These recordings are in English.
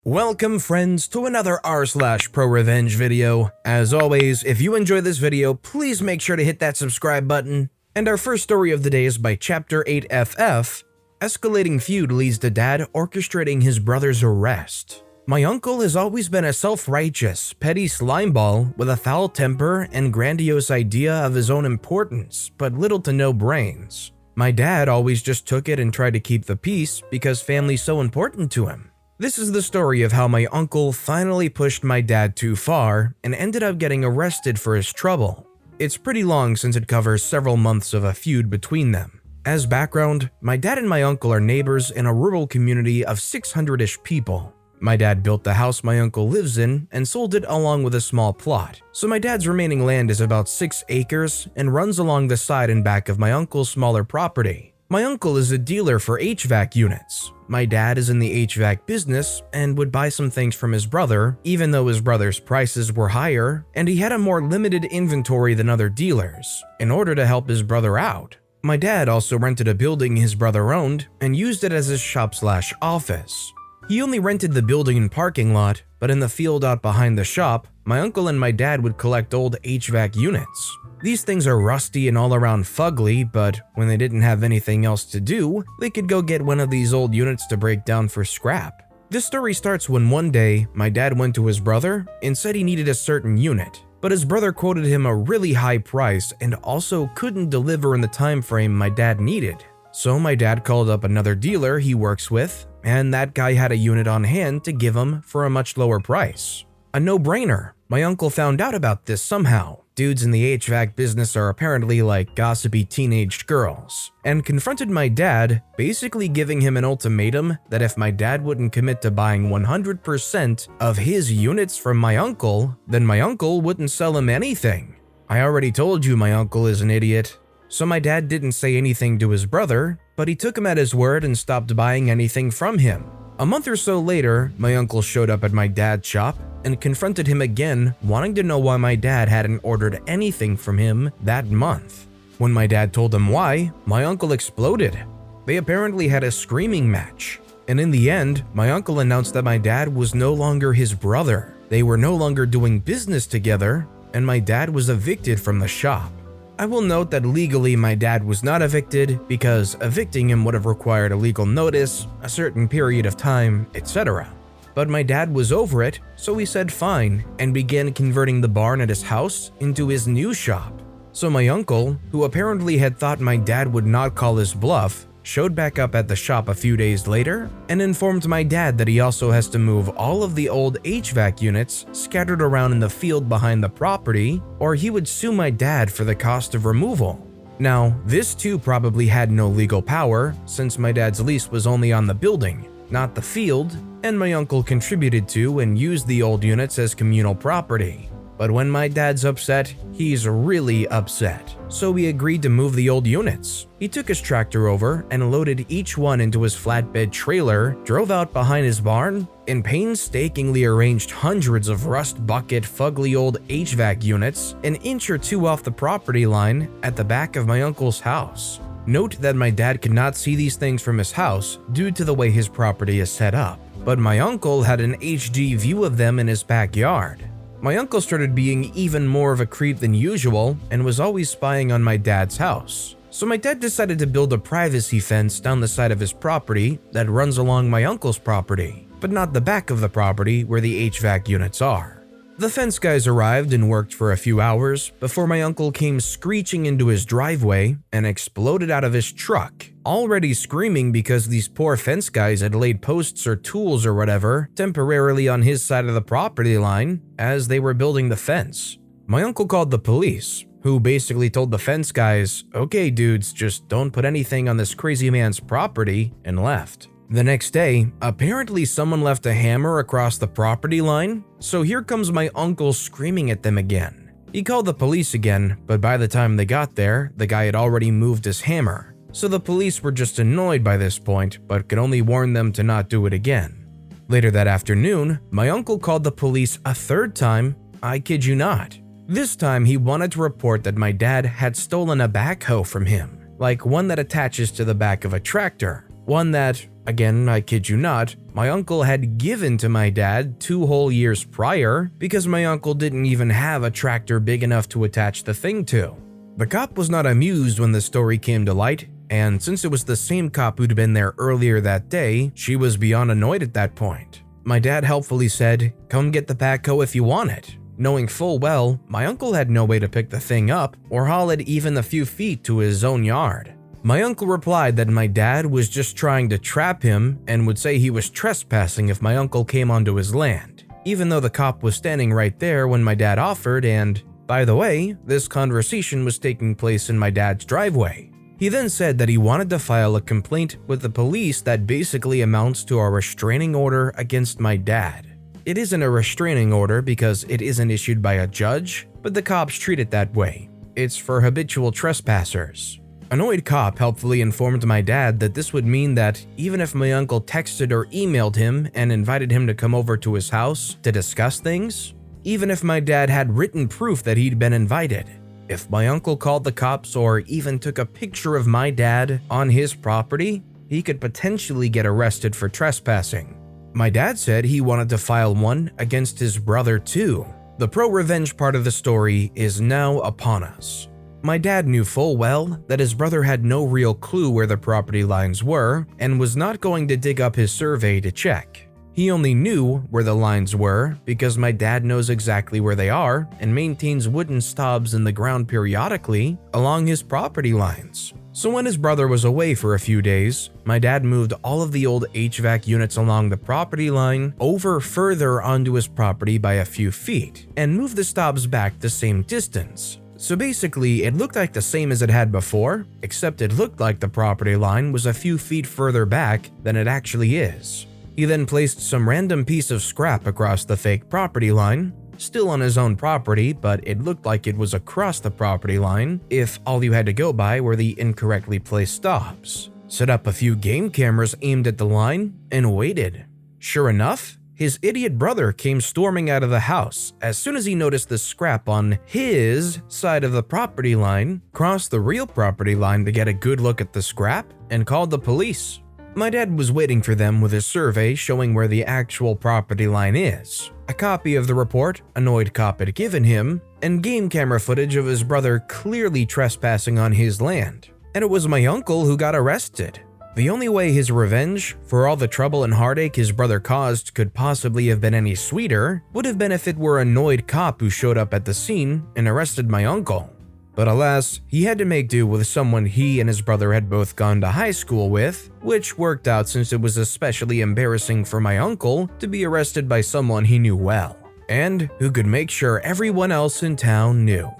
Welcome friends to another r/prorevenge video. As always, if you enjoy this video, please make sure to hit that subscribe button. And our first story of the day is by Chapter 8 FF, Escalating Feud Leads to Dad Orchestrating His Brother's Arrest. My uncle has always been a self-righteous, petty slimeball with a foul temper and grandiose idea of his own importance, but little to no brains. My dad always just took it and tried to keep the peace because family's so important to him. This is the story of how my uncle finally pushed my dad too far and ended up getting arrested for his trouble. It's pretty long since it covers several months of a feud between them. As background, my dad and my uncle are neighbors in a rural community of 600-ish people. My dad built the house my uncle lives in and sold it along with a small plot. So my dad's remaining land is about 6 acres and runs along the side and back of my uncle's smaller property. My uncle is a dealer for HVAC units. My dad is in the HVAC business and would buy some things from his brother, even though his brother's prices were higher and he had a more limited inventory than other dealers, in order to help his brother out. My dad also rented a building his brother owned and used it as his shop/office. He only rented the building and parking lot, but in the field out behind the shop, my uncle and my dad would collect old HVAC units. These things are rusty and all around fugly, but when they didn't have anything else to do, they could go get one of these old units to break down for scrap. This story starts when one day, my dad went to his brother and said he needed a certain unit, but his brother quoted him a really high price and also couldn't deliver in the time frame my dad needed. So my dad called up another dealer he works with, and that guy had a unit on hand to give him for a much lower price. A no-brainer. My uncle found out about this somehow. Dudes in the HVAC business are apparently like gossipy teenage girls, and confronted my dad, basically giving him an ultimatum that if my dad wouldn't commit to buying 100% of his units from my uncle, then my uncle wouldn't sell him anything. I already told you my uncle is an idiot. So my dad didn't say anything to his brother, but he took him at his word and stopped buying anything from him. A month or so later, my uncle showed up at my dad's shop and confronted him again, wanting to know why my dad hadn't ordered anything from him that month. When my dad told him why, my uncle exploded. They apparently had a screaming match. And in the end, my uncle announced that my dad was no longer his brother. They were no longer doing business together, and my dad was evicted from the shop. I will note that legally my dad was not evicted because evicting him would have required a legal notice, a certain period of time, etc. But my dad was over it, so he said fine and began converting the barn at his house into his new shop. So my uncle, who apparently had thought my dad would not call his bluff, showed back up at the shop a few days later and informed my dad that he also has to move all of the old HVAC units scattered around in the field behind the property, or he would sue my dad for the cost of removal. Now, this too probably had no legal power since my dad's lease was only on the building, not the field, and my uncle contributed to and used the old units as communal property. But when my dad's upset, he's really upset. So we agreed to move the old units. He took his tractor over and loaded each one into his flatbed trailer, drove out behind his barn, and painstakingly arranged hundreds of rust bucket fugly old HVAC units an inch or two off the property line at the back of my uncle's house. Note that my dad could not see these things from his house due to the way his property is set up, but my uncle had an HD view of them in his backyard. My uncle started being even more of a creep than usual and was always spying on my dad's house. So my dad decided to build a privacy fence down the side of his property that runs along my uncle's property, but not the back of the property where the HVAC units are. The fence guys arrived and worked for a few hours before my uncle came screeching into his driveway and exploded out of his truck, already screaming because these poor fence guys had laid posts or tools or whatever temporarily on his side of the property line as they were building the fence. My uncle called the police, who basically told the fence guys, "Okay dudes, just don't put anything on this crazy man's property," and left. The next day, apparently someone left a hammer across the property line, so here comes my uncle screaming at them again. He called the police again, but by the time they got there, the guy had already moved his hammer. So the police were just annoyed by this point, but could only warn them to not do it again. Later that afternoon, my uncle called the police a third time, I kid you not. This time he wanted to report that my dad had stolen a backhoe from him, like one that attaches to the back of a tractor. One that, Again, I kid you not, my uncle had given to my dad 2 whole years prior because my uncle didn't even have a tractor big enough to attach the thing to. The cop was not amused when the story came to light, and since it was the same cop who'd been there earlier that day, she was beyond annoyed at that point. My dad helpfully said, "Come get the backhoe if you want it," knowing full well my uncle had no way to pick the thing up or haul it even a few feet to his own yard. My uncle replied that my dad was just trying to trap him and would say he was trespassing if my uncle came onto his land, even though the cop was standing right there when my dad offered, and by the way, this conversation was taking place in my dad's driveway. He then said that he wanted to file a complaint with the police that basically amounts to a restraining order against my dad. It isn't a restraining order because it isn't issued by a judge, but the cops treat it that way. It's for habitual trespassers. Annoyed cop helpfully informed my dad that this would mean that even if my uncle texted or emailed him and invited him to come over to his house to discuss things, even if my dad had written proof that he'd been invited, if my uncle called the cops or even took a picture of my dad on his property, he could potentially get arrested for trespassing. My dad said he wanted to file one against his brother too. The pro-revenge part of the story is now upon us. My dad knew full well that his brother had no real clue where the property lines were and was not going to dig up his survey to check. He only knew where the lines were because my dad knows exactly where they are and maintains wooden stubs in the ground periodically along his property lines. So when his brother was away for a few days, my dad moved all of the old HVAC units along the property line over further onto his property by a few feet and moved the stubs back the same distance. So basically, it looked like the same as it had before, except it looked like the property line was a few feet further back than it actually is. He then placed some random piece of scrap across the fake property line, still on his own property, but it looked like it was across the property line if all you had to go by were the incorrectly placed stops. Set up a few game cameras aimed at the line, and waited. Sure enough, his idiot brother came storming out of the house as soon as he noticed the scrap on his side of the property line, crossed the real property line to get a good look at the scrap, and called the police. My dad was waiting for them with his survey showing where the actual property line is, a copy of the report annoyed cop had given him, and game camera footage of his brother clearly trespassing on his land. And it was my uncle who got arrested. The only way his revenge for all the trouble and heartache his brother caused could possibly have been any sweeter would have been if it were an annoyed cop who showed up at the scene and arrested my uncle. But alas, he had to make do with someone he and his brother had both gone to high school with, which worked out since it was especially embarrassing for my uncle to be arrested by someone he knew well, and who could make sure everyone else in town knew.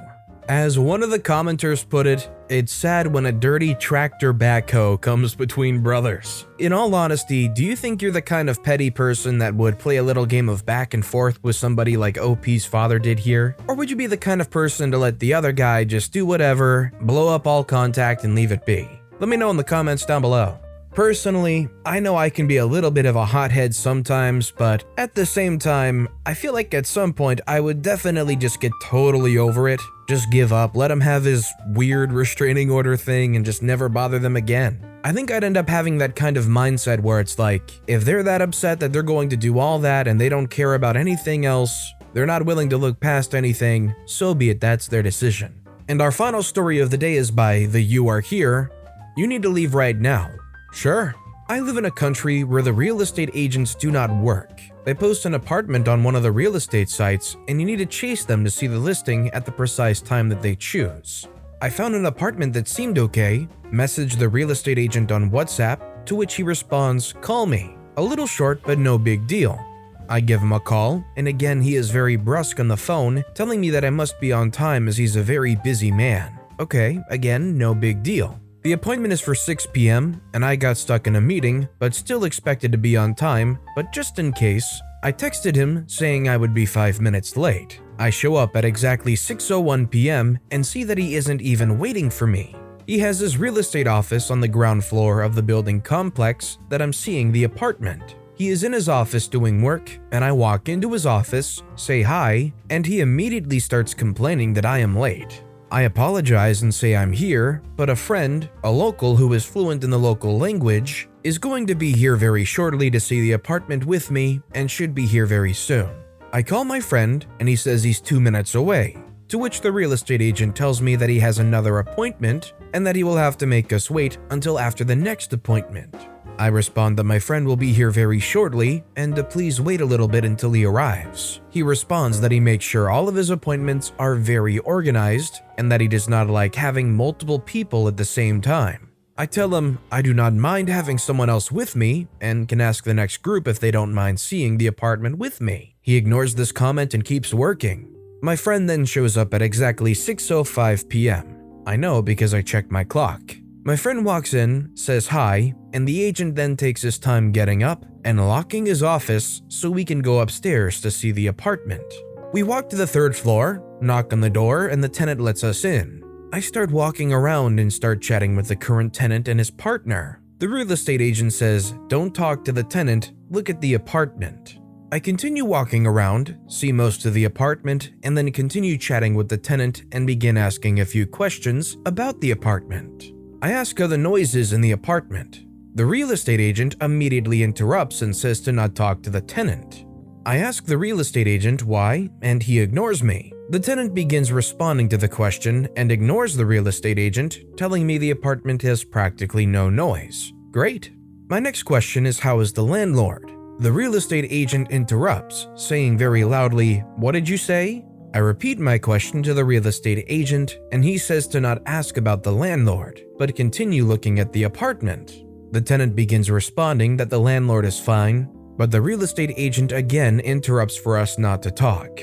As one of the commenters put it, it's sad when a dirty tractor backhoe comes between brothers. In all honesty, do you think you're the kind of petty person that would play a little game of back and forth with somebody like OP's father did here? Or would you be the kind of person to let the other guy just do whatever, blow up all contact and leave it be? Let me know in the comments down below. Personally, I know I can be a little bit of a hothead sometimes, but at the same time, I feel like at some point I would definitely just get totally over it. Just give up, let him have his weird restraining order thing and just never bother them again. I think I'd end up having that kind of mindset where it's like, if they're that upset that they're going to do all that and they don't care about anything else, they're not willing to look past anything, so be it, that's their decision. And our final story of the day is by the You Are Here. You need to leave right now. Sure. I live in a country where the real estate agents do not work. They post an apartment on one of the real estate sites and you need to chase them to see the listing at the precise time that they choose. I found an apartment that seemed okay, messaged the real estate agent on WhatsApp, to which he responds, "Call me." A little short, but no big deal. I give him a call, and again he is very brusque on the phone, telling me that I must be on time as he's a very busy man. Okay, again, no big deal. The appointment is for 6 p.m. and I got stuck in a meeting, but still expected to be on time, but just in case, I texted him saying I would be 5 minutes late. I show up at exactly 6:01 p.m. and see that he isn't even waiting for me. He has his real estate office on the ground floor of the building complex that I'm seeing the apartment. He is in his office doing work, and I walk into his office, say hi, and he immediately starts complaining that I am late. I apologize and say I'm here, but a friend, a local who is fluent in the local language, is going to be here very shortly to see the apartment with me and should be here very soon. I call my friend and he says he's 2 minutes away, to which the real estate agent tells me that he has another appointment and that he will have to make us wait until after the next appointment. I respond that my friend will be here very shortly and to please wait a little bit until he arrives. He responds that he makes sure all of his appointments are very organized and that he does not like having multiple people at the same time. I tell him I do not mind having someone else with me and can ask the next group if they don't mind seeing the apartment with me. He ignores this comment and keeps working. My friend then shows up at exactly 6:05 p.m. I know because I checked my clock. My friend walks in, says hi, and the agent then takes his time getting up and locking his office so we can go upstairs to see the apartment. We walk to the 3rd floor, knock on the door, and the tenant lets us in. I start walking around and start chatting with the current tenant and his partner. The real estate agent says, "Don't talk to the tenant, look at the apartment." I continue walking around, see most of the apartment, and then continue chatting with the tenant and begin asking a few questions about the apartment. I ask how the noise is in the apartment. The real estate agent immediately interrupts and says to not talk to the tenant. I ask the real estate agent why, and he ignores me. The tenant begins responding to the question and ignores the real estate agent, telling me the apartment has practically no noise. Great. My next question is, how is the landlord? The real estate agent interrupts, saying very loudly, "What did you say?" I repeat my question to the real estate agent, and he says to not ask about the landlord, but continue looking at the apartment. The tenant begins responding that the landlord is fine, but the real estate agent again interrupts for us not to talk.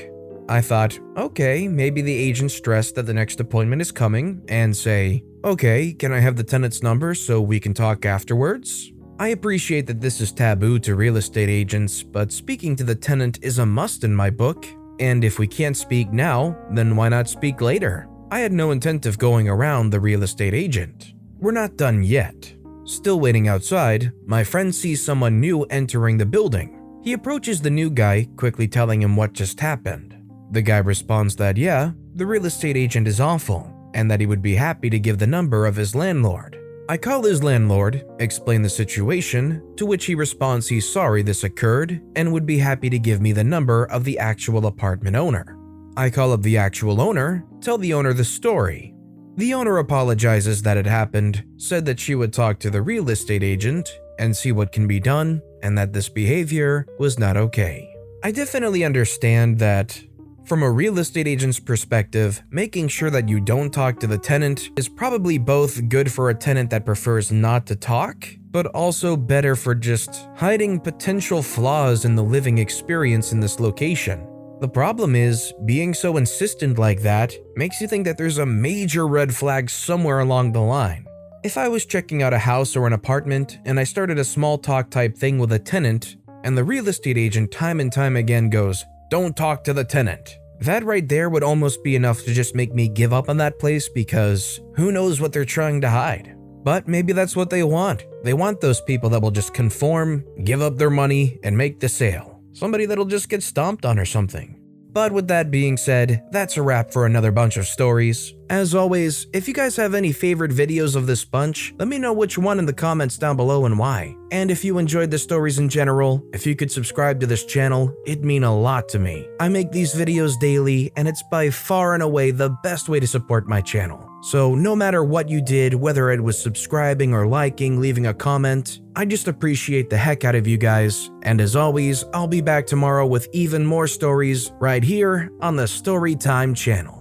I thought, okay, maybe the agent stressed that the next appointment is coming, and say, "Okay, can I have the tenant's number so we can talk afterwards?" I appreciate that this is taboo to real estate agents, but speaking to the tenant is a must in my book. And if we can't speak now, then why not speak later? I had no intent of going around the real estate agent. We're not done yet. Still waiting outside, my friend sees someone new entering the building. He approaches the new guy, quickly telling him what just happened. The guy responds that yeah, the real estate agent is awful, and that he would be happy to give the number of his landlord. I call his landlord, explain the situation, to which he responds he's sorry this occurred and would be happy to give me the number of the actual apartment owner. I call up the actual owner, tell the owner the story. The owner apologizes that it happened, said that she would talk to the real estate agent and see what can be done, and that this behavior was not okay. I definitely understand that from a real estate agent's perspective, making sure that you don't talk to the tenant is probably both good for a tenant that prefers not to talk, but also better for just hiding potential flaws in the living experience in this location. The problem is, being so insistent like that makes you think that there's a major red flag somewhere along the line. If I was checking out a house or an apartment and I started a small talk type thing with a tenant, and the real estate agent time and time again goes, "Don't talk to the tenant," that right there would almost be enough to just make me give up on that place, because who knows what they're trying to hide. But maybe that's what they want. They want those people that will just conform, give up their money, and make the sale. Somebody that'll just get stomped on or something. But with that being said, that's a wrap for another bunch of stories. As always, if you guys have any favorite videos of this bunch, let me know which one in the comments down below and why. And if you enjoyed the stories in general, if you could subscribe to this channel, it'd mean a lot to me. I make these videos daily, and it's by far and away the best way to support my channel. So no matter what you did, whether it was subscribing or liking, leaving a comment, I just appreciate the heck out of you guys. And as always, I'll be back tomorrow with even more stories right here on the Storytime channel.